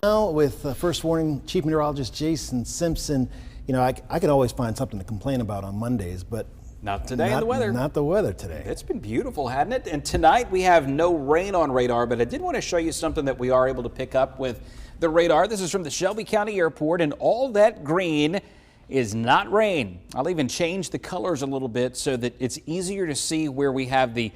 Now with First Warning Chief Meteorologist Jason Simpson. You know, I can always find something to complain about on Mondays, but not today in the weather. Not the weather today. It's been beautiful, hadn't it? And tonight we have no rain on radar, but I did want to show you something that we are able to pick up with the radar. This is from the Shelby County Airport, and all that green is not rain. I'll even change the colors a little bit so that it's easier to see where we have the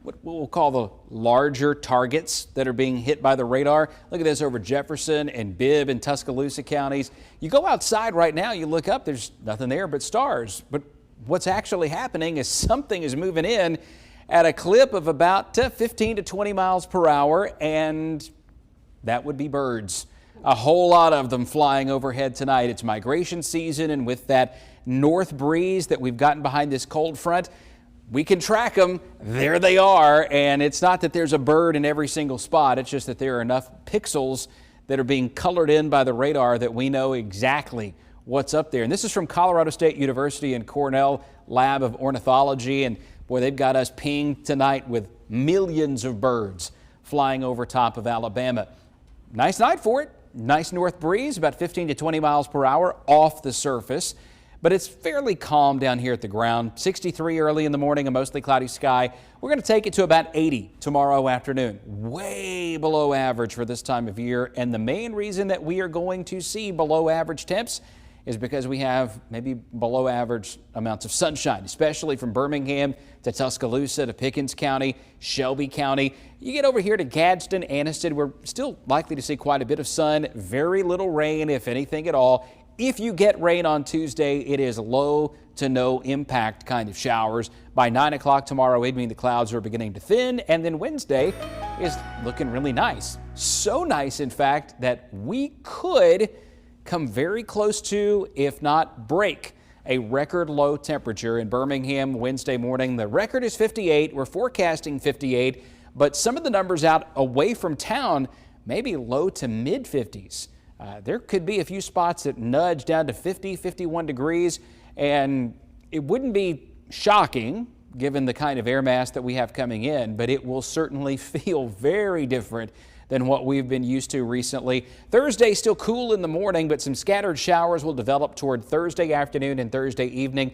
what we'll call the larger targets that are being hit by the radar. Look at this over Jefferson and Bibb and Tuscaloosa counties. You go outside right now, you look up, there's nothing there but stars. But what's actually happening is something is moving in at a clip of about 15 to 20 miles per hour, and that would be birds. A whole lot of them flying overhead tonight. It's migration season, and with that north breeze that we've gotten behind this cold front, we can track them. There they are, and it's not that there's a bird in every single spot. It's just that there are enough pixels that are being colored in by the radar that we know exactly what's up there. And this is from Colorado State University and Cornell Lab of Ornithology, and boy, they've got us pinged tonight with millions of birds flying over top of Alabama. Nice night for it. Nice north breeze, about 15 to 20 miles per hour off the surface. But it's fairly calm down here at the ground. 63 early in the morning, a mostly cloudy sky. We're going to take it to about 80 tomorrow afternoon. Way below average for this time of year. And the main reason that we are going to see below average temps is because we have maybe below average amounts of sunshine, especially from Birmingham to Tuscaloosa to Pickens County, Shelby County. You get over here to Gadsden, Anniston, we're still likely to see quite a bit of sun, very little rain, if anything at all. If you get rain on Tuesday, it is low to no impact kind of showers. By 9 o'clock tomorrow evening, the clouds are beginning to thin, and then Wednesday is looking really nice. So nice, in fact, that we could come very close to, if not break, a record low temperature in Birmingham Wednesday morning. The record is 58. We're forecasting 58, but some of the numbers out away from town, maybe low to mid 50s. There could be a few spots that nudge down to 50, 51 degrees, and it wouldn't be shocking given the kind of air mass that we have coming in, but it will certainly feel very different than what we've been used to recently. Thursday still cool in the morning, but some scattered showers will develop toward Thursday afternoon and Thursday evening.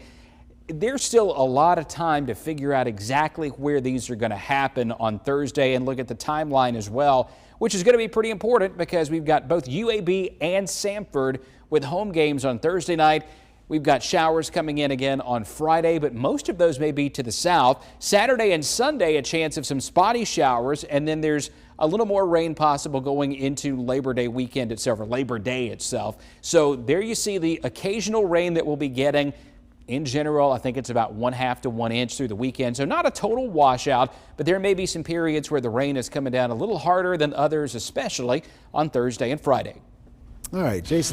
There's still a lot of time to figure out exactly where these are going to happen on Thursday and look at the timeline as well, which is going to be pretty important because we've got both UAB and Samford with home games on Thursday night. We've got showers coming in again on Friday, but most of those may be to the south. Saturday and Sunday, a chance of some spotty showers, and then there's a little more rain possible going into Labor Day weekend itself, or Labor Day itself. So there you see the occasional rain that we'll be getting. In general, I think it's about 1/2 to 1 inch through the weekend. So not a total washout, but there may be some periods where the rain is coming down a little harder than others, especially on Thursday and Friday. All right, Jason.